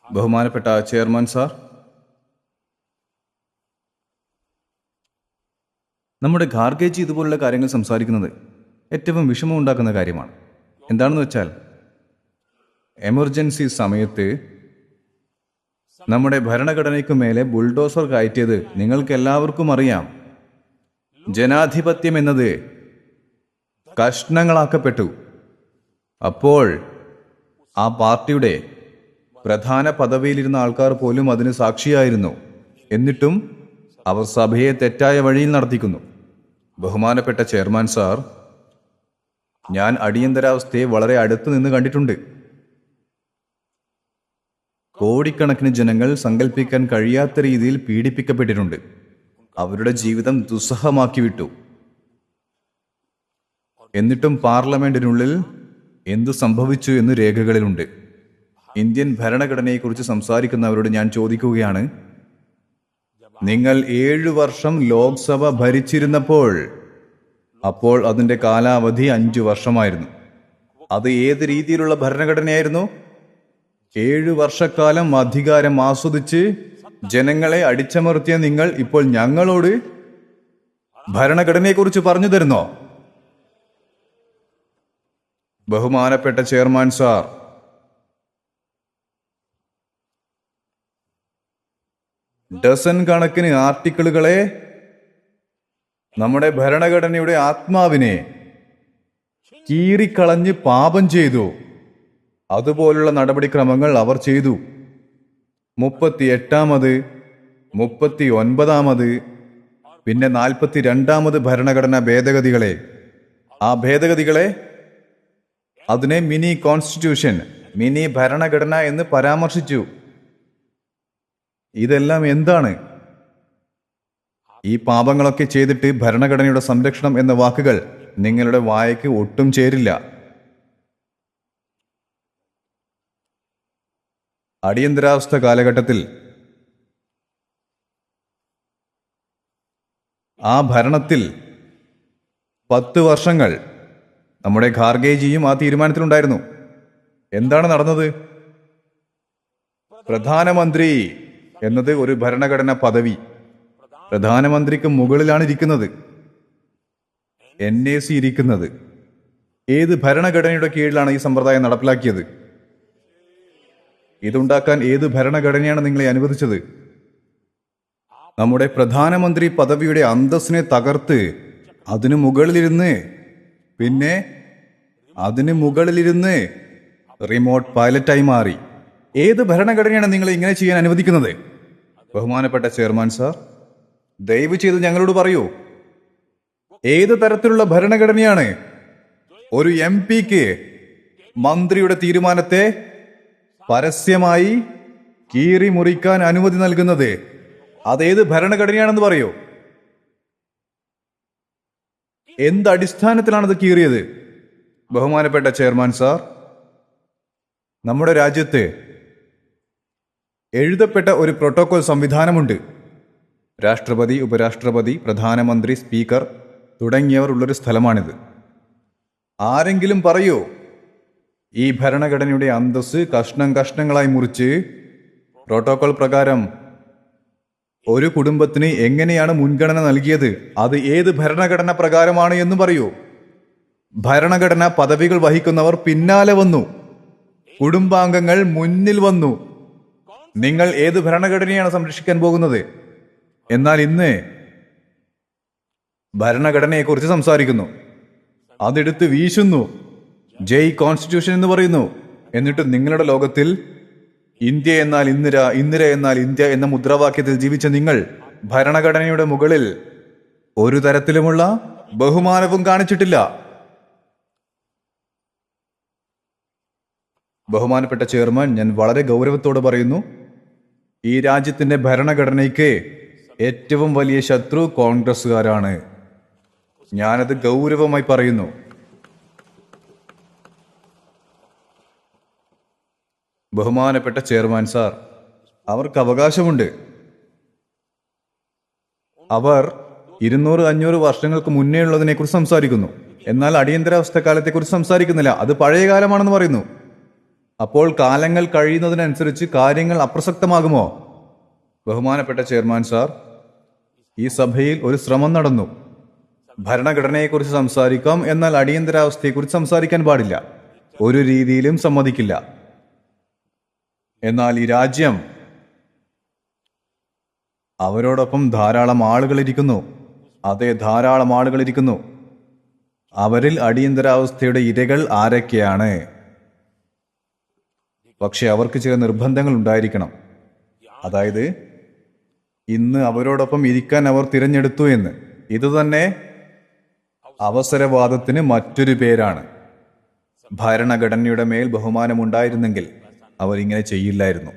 ബഹുമാനപ്പെട്ട chairman sir, നമ്മുടെ ഖാർഗേജി ഇതുപോലുള്ള കാര്യങ്ങൾ സംസാരിക്കുന്നത് ഏറ്റവും വിഷമം ഉണ്ടാക്കുന്ന കാര്യമാണ്. എന്താണെന്ന് വെച്ചാൽ, എമർജൻസി സമയത്ത് നമ്മുടെ ഭരണഘടനയ്ക്ക് മേലെ ബുൾഡോസർ കയറ്റിയത് നിങ്ങൾക്ക് എല്ലാവർക്കും അറിയാം. ജനാധിപത്യം എന്നത് കഷ്ണങ്ങളാക്കപ്പെട്ടു. അപ്പോൾ ആ പാർട്ടിയുടെ പ്രധാന പദവിയിലിരുന്ന ആൾക്കാർ പോലും അതിന് സാക്ഷിയായിരുന്നു. എന്നിട്ടും അവർ സഭയെ തെറ്റായ വഴിയിൽ നടത്തിക്കുന്നു. ബഹുമാനപ്പെട്ട ചെയർമാൻ സാർ, ഞാൻ അടിയന്തരാവസ്ഥയെ വളരെ അടുത്ത് നിന്ന് കണ്ടിട്ടുണ്ട്. കോടിക്കണക്കിന് ജനങ്ങൾ സങ്കല്പിക്കാൻ കഴിയാത്ത രീതിയിൽ പീഡിപ്പിക്കപ്പെട്ടിട്ടുണ്ട്. അവരുടെ ജീവിതം ദുസ്സഹമാക്കി വിട്ടു. എന്നിട്ടും പാർലമെന്റിനുള്ളിൽ എന്തു സംഭവിച്ചു എന്ന് രേഖകളിലുണ്ട്. ഇന്ത്യൻ ഭരണഘടനയെക്കുറിച്ച് സംസാരിക്കുന്നവരോട് ഞാൻ ചോദിക്കുകയാണ്, നിങ്ങൾ 7 വർഷം ലോക്സഭ ഭരിച്ചിരുന്നപ്പോൾ അപ്പോൾ അതിന്റെ കാലാവധി 5 വർഷമായിരുന്നു. അത് ഏത് രീതിയിലുള്ള ഭരണഘടനയായിരുന്നു? 7 വർഷക്കാലം അധികാരം ആസ്വദിച്ച് ജനങ്ങളെ അടിച്ചമർത്തിയ നിങ്ങൾ ഇപ്പോൾ ഞങ്ങളോട് ഭരണഘടനയെക്കുറിച്ച് പറഞ്ഞു തരുന്നോ? ബഹുമാനപ്പെട്ട ചെയർമാൻ സാർ, ഡസൻ കണക്കിന് ആർട്ടിക്കിളുകളെ, നമ്മുടെ ഭരണഘടനയുടെ ആത്മാവിനെ കീറിക്കളഞ്ഞ് പാപം ചെയ്തു. അതുപോലുള്ള നടപടിക്രമങ്ങൾ അവർ ചെയ്തു. 38-ാമത്, 39-ാമത്, പിന്നെ 42-ാമത് ഭരണഘടനാ ഭേദഗതികളെ, ആ ഭേദഗതികളെ അതിനെ മിനി കോൺസ്റ്റിറ്റ്യൂഷൻ, മിനി ഭരണഘടന എന്ന് പരാമർശിച്ചു. ഇതെല്ലാം എന്താണ്? ഈ പാപങ്ങളൊക്കെ ചെയ്തിട്ട് ഭരണഘടനയുടെ സംരക്ഷണം എന്ന വാക്കുകൾ നിങ്ങളുടെ വായയ്ക്ക് ഒട്ടും ചേരില്ല. അടിയന്തരാവസ്ഥ കാലഘട്ടത്തിൽ ആ ഭരണത്തിൽ 10 വർഷങ്ങൾ നമ്മുടെ ഖാർഗേജിയും ആ തീരുമാനത്തിലുണ്ടായിരുന്നു. എന്താണ് നടന്നത്? പ്രധാനമന്ത്രി എന്നത് ഒരു ഭരണഘടനാ പദവി. പ്രധാനമന്ത്രിക്ക് മുകളിലാണ് ഇരിക്കുന്നത് NAC ഇരിക്കുന്നത്. ഏത് ഭരണഘടനയുടെ കീഴിലാണ് ഈ സമ്പ്രദായം നടപ്പിലാക്കിയത്? ഇതുണ്ടാക്കാൻ ഏത് ഭരണഘടനയാണ് നിങ്ങളെ അനുവദിച്ചത്? നമ്മുടെ പ്രധാനമന്ത്രി പദവിയുടെ അന്തസ്സിനെ തകർത്ത് അതിനു മുകളിലിരുന്ന്, പിന്നെ അതിന് മുകളിലിരുന്ന് റിമോട്ട് പൈലറ്റായി മാറി. ഏത് ഭരണഘടനയാണ് നിങ്ങളെ ഇങ്ങനെ ചെയ്യാൻ അനുവദിക്കുന്നത്? ബഹുമാനപ്പെട്ട ചെയർമാൻ സാർ, ദയവ് ചെയ്ത് ഞങ്ങളോട് പറയൂ, ഏത് തരത്തിലുള്ള ഭരണഘടനയാണ് ഒരു MP-ക്ക് മന്ത്രിയുടെ തീരുമാനത്തെ പരസ്യമായി കീറി മുറിക്കാൻ അനുമതി നൽകുന്നത്? അതേത് ഭരണഘടനയാണെന്ന് പറയൂ. എന്ത് അടിസ്ഥാനത്തിലാണത് കീറിയത്? ബഹുമാനപ്പെട്ട ചെയർമാൻ സാർ, നമ്മുടെ രാജ്യത്ത് എഴുതപ്പെട്ട ഒരു പ്രോട്ടോകോൾ സംവിധാനമുണ്ട്. രാഷ്ട്രപതി, ഉപരാഷ്ട്രപതി, പ്രധാനമന്ത്രി, സ്പീക്കർ തുടങ്ങിയവർ ഉള്ളൊരു സ്ഥലമാണിത്. ആരെങ്കിലും പറയൂ, ഈ ഭരണഘടനയുടെ അന്തസ്സ് കഷ്ണം കഷ്ണങ്ങളായി മുറിച്ച് പ്രോട്ടോകോൾ പ്രകാരം ഒരു കുടുംബത്തിന് എങ്ങനെയാണ് മുൻഗണന നൽകിയത്? അത് ഏത് ഭരണഘടന പ്രകാരമാണ് എന്ന് പറയൂ. ഭരണഘടനാ പദവികൾ വഹിക്കുന്നവർ പിന്നാലെ വന്നു, കുടുംബാംഗങ്ങൾ മുന്നിൽ വന്നു. നിങ്ങൾ ഏത് ഭരണഘടനയാണ് സംരക്ഷിക്കാൻ പോകുന്നത്? എന്നാൽ ഇന്ന് ഭരണഘടനയെക്കുറിച്ച് സംസാരിക്കുന്നു, അതെടുത്ത് വീശുന്നു, ജയ് കോൺസ്റ്റിറ്റ്യൂഷൻ എന്ന് പറയുന്നു. എന്നിട്ട് നിങ്ങളുടെ ലോകത്തിൽ ഇന്ത്യ എന്നാൽ ഇന്ദിര, ഇന്ദിര എന്നാൽ ഇന്ത്യ എന്ന മുദ്രാവാക്യത്തിൽ ജീവിച്ച നിങ്ങൾ ഭരണഘടനയുടെ മുകളിൽ ഒരു തരത്തിലുമുള്ള ബഹുമാനവും കാണിച്ചിട്ടില്ല. ബഹുമാനപ്പെട്ട ചെയർമാൻ, ഞാൻ വളരെ ഗൗരവത്തോടെ പറയുന്നു, ഈ രാജ്യത്തിന്റെ ഭരണഘടനയ്ക്ക് ഏറ്റവും വലിയ ശത്രു കോൺഗ്രസ്സുകാരാണ്. ഞാനത് ഗൗരവമായി പറയുന്നു. ബഹുമാനപ്പെട്ട ചെയർമാൻ സാർ, അവർക്ക് അവകാശമുണ്ട്. അവർ 200-500 വർഷങ്ങൾക്ക് മുന്നേ ഉള്ളതിനെ കുറിച്ച് സംസാരിക്കുന്നു. എന്നാൽ അടിയന്തരാവസ്ഥ കാലത്തെക്കുറിച്ച് സംസാരിക്കുന്നില്ല. അത് പഴയ കാലമാണെന്ന് പറയുന്നു. അപ്പോൾ കാലങ്ങൾ കഴിയുന്നതിനനുസരിച്ച് കാര്യങ്ങൾ അപ്രസക്തമാകുമോ? ബഹുമാനപ്പെട്ട ചെയർമാൻ സാർ, ഈ സഭയിൽ ഒരു ശ്രമം നടന്നു. ഭരണഘടനയെക്കുറിച്ച് സംസാരിക്കാം, എന്നാൽ അടിയന്തരാവസ്ഥയെക്കുറിച്ച് സംസാരിക്കാൻ പാടില്ല. ഒരു രീതിയിലും സമ്മതിക്കില്ല. എന്നാൽ ഈ രാജ്യം, അവരോടൊപ്പം ധാരാളം ആളുകൾ ഇരിക്കുന്നു. അതെ, ധാരാളം ആളുകൾ ഇരിക്കുന്നു. അവരിൽ അടിയന്തരാവസ്ഥയുടെ ഇരകൾ ആരൊക്കെയാണ്? പക്ഷെ അവർക്ക് ചില നിർബന്ധങ്ങൾ ഉണ്ടായിരിക്കണം. അതായത് ഇന്ന് അവരോടൊപ്പം ഇരിക്കാൻ അവർ തിരഞ്ഞെടുത്തു എന്ന്. ഇതുതന്നെ അവസരവാദത്തിന് മറ്റൊരു പേരാണ്. ഭരണഘടനയുടെ മേൽ ബഹുമാനമുണ്ടായിരുന്നെങ്കിൽ അവർ ഇങ്ങനെ ചെയ്യില്ലായിരുന്നു.